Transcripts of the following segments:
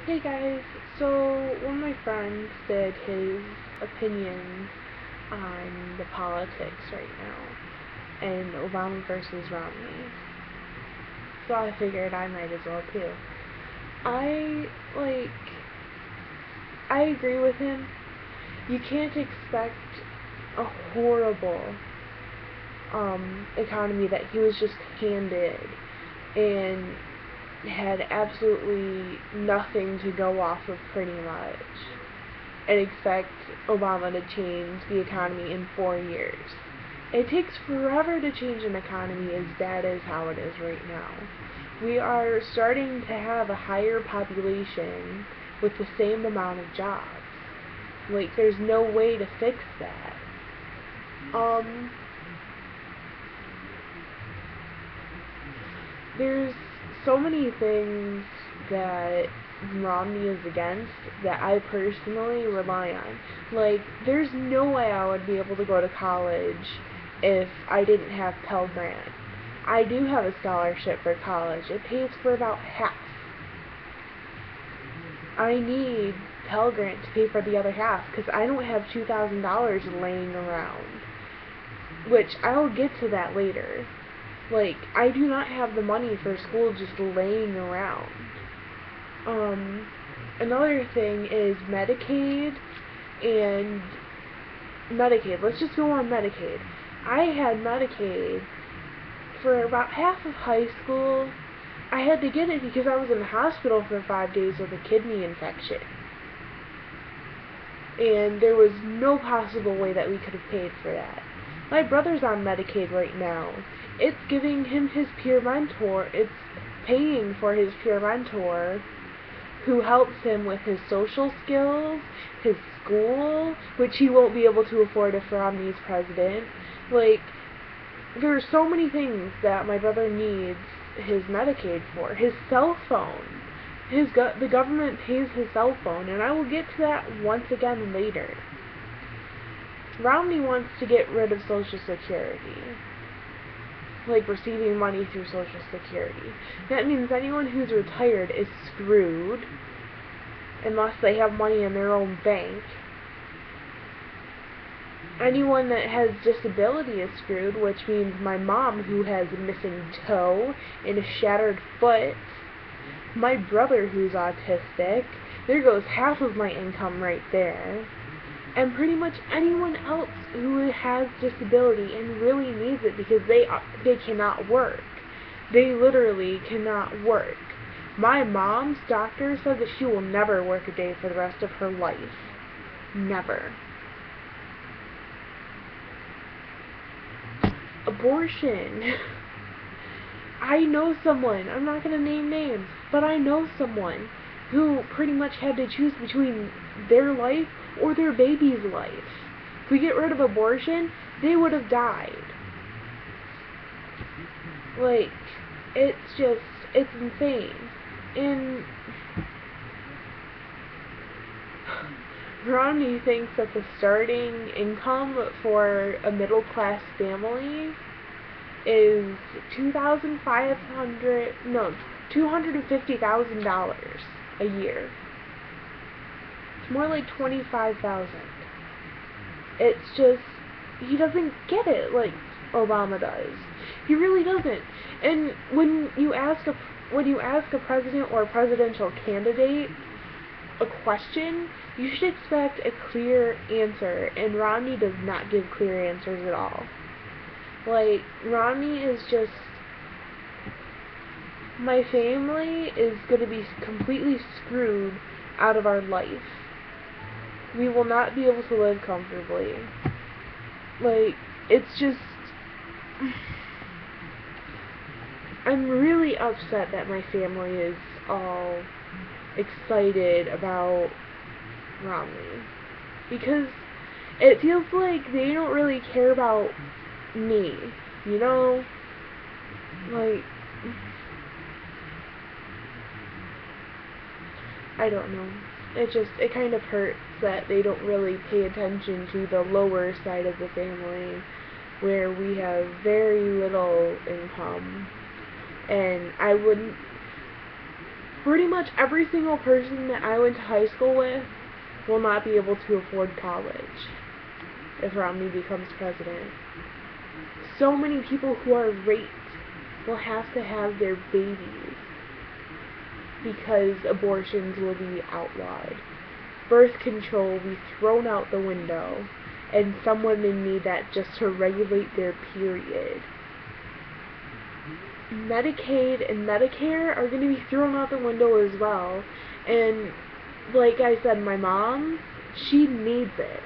Hey guys, so one of my friends did his opinions on the politics right now, and Obama versus Romney. So I figured I might as well too. I, like, I agree with him. You can't expect a horrible, economy that he was just handed and had absolutely nothing to go off of pretty much, and expect Obama to change the economy in 4 years. It takes forever to change an economy as bad as how it is right now. We are starting to have a higher population with the same amount of jobs. Like, there's no way to fix that. There's so many things that Romney is against that I personally rely on. Like, there's no way I would be able to go to college if I didn't have Pell Grant. I do have a scholarship for college. It pays for about half. I need Pell Grant to pay for the other half because I don't have $2,000 laying around. Which I'll get to that later. Like, I do not have the money for school just laying around. Another thing is Medicaid and Medicaid. Let's just go on Medicaid. I had Medicaid for about half of high school. I had to get it because I was in the hospital for 5 days with a kidney infection. And there was no possible way that we could have paid for that. My brother's on Medicaid right now. It's giving him his peer mentor. It's paying for his peer mentor, who helps him with his social skills, his school, which he won't be able to afford if Romney's president. Like, there are so many things that my brother needs his Medicaid for. His cell phone. The government pays his cell phone, and I will get to that once again later. Romney wants to get rid of Social Security. Like, receiving money through Social Security. That means anyone who's retired is screwed, unless they have money in their own bank. Anyone that has disability is screwed, which means my mom, who has a missing toe and a shattered foot, my brother, who's autistic. There goes half of my income right there. And pretty much anyone else who has disability and really needs it because they cannot work. They literally cannot work. My mom's doctor said that she will never work a day for the rest of her life. Never. Abortion. I know someone, I'm not going to name names, but I know someone who pretty much had to choose between their life or their baby's life. If we get rid of abortion, they would have died. Like, it's insane. And Romney thinks that the starting income for a middle-class family is $250,000 a year. It's more like $25,000. It's just, he doesn't get it like Obama does. He really doesn't. And when you ask a president or a presidential candidate a question, you should expect a clear answer, and Romney does not give clear answers at all. Like, Romney is just, my family is going to be completely screwed out of our life. We will not be able to live comfortably. Like, it's just, I'm really upset that my family is all excited about Romney, because it feels like they don't really care about me, you know? Like, I don't know. It kind of hurts that they don't really pay attention to the lower side of the family, where we have very little income. And Pretty much every single person that I went to high school with will not be able to afford college if Romney becomes president. So many people who are raped will have to have their babies because abortions will be outlawed. Birth control will be thrown out the window, and some women need that just to regulate their period. Medicaid and Medicare are going to be thrown out the window as well, and like I said, my mom, she needs it.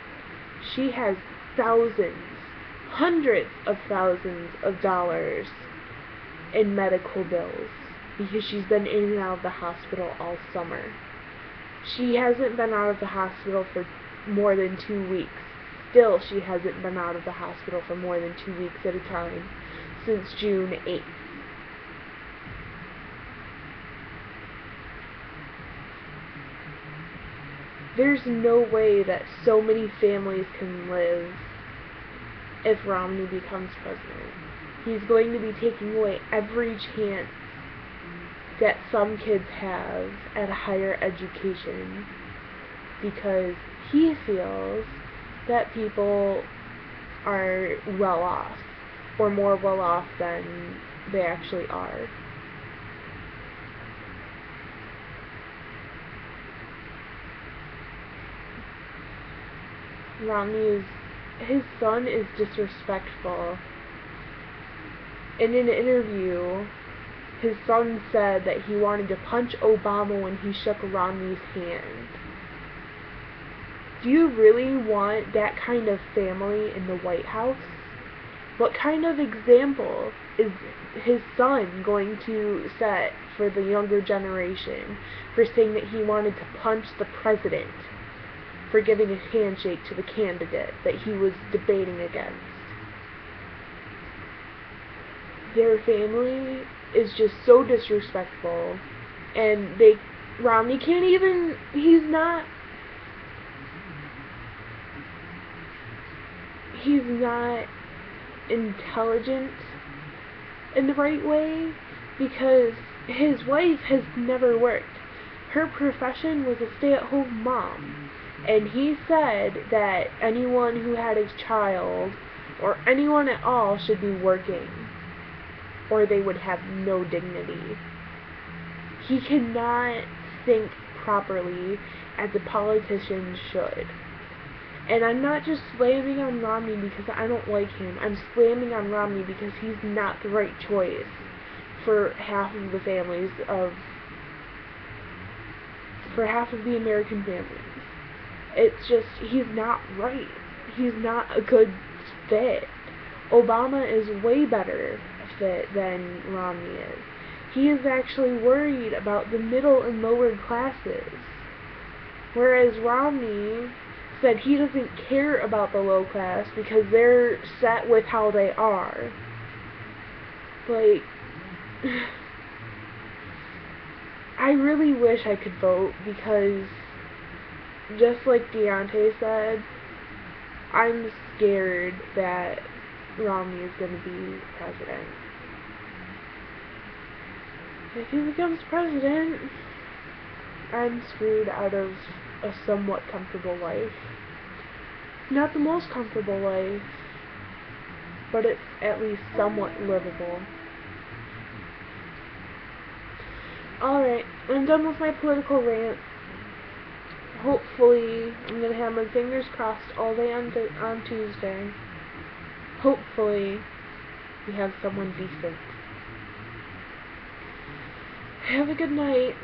She has thousands, hundreds of thousands of dollars in medical bills because she's been in and out of the hospital all summer. She hasn't been out of the hospital for more than 2 weeks. Still, she hasn't been out of the hospital for more than 2 weeks at a time since June 8th. There's no way that so many families can live if Romney becomes president. He's going to be taking away every chance that some kids have at a higher education because he feels that people are well off, or more well off than they actually are. His son is disrespectful. In an interview, his son said that he wanted to punch Obama when he shook Romney's hand. Do you really want that kind of family in the White House? What kind of example is his son going to set for the younger generation for saying that he wanted to punch the president for giving a handshake to the candidate that he was debating against? Their family is just so disrespectful, and Romney can't even, he's not intelligent in the right way because his wife has never worked. Her profession was a stay-at-home mom, and he said that anyone who had a child or anyone at all should be working, or they would have no dignity. He cannot think properly as a politician should. And I'm not just slamming on Romney because I don't like him. I'm slamming on Romney because he's not the right choice for half of the American families. It's just, he's not right. He's not a good fit. Obama is way better fit than Romney is. He is actually worried about the middle and lower classes. Whereas Romney said he doesn't care about the low class because they're set with how they are. Like, I really wish I could vote because, just like Deontay said, I'm scared that Romney is going to be president. If he becomes president, I'm screwed out of a somewhat comfortable life. Not the most comfortable life, but it's at least somewhat livable. Alright, I'm done with my political rant. Hopefully, I'm going to have my fingers crossed all day on Tuesday. Hopefully, we have someone decent. Have a good night.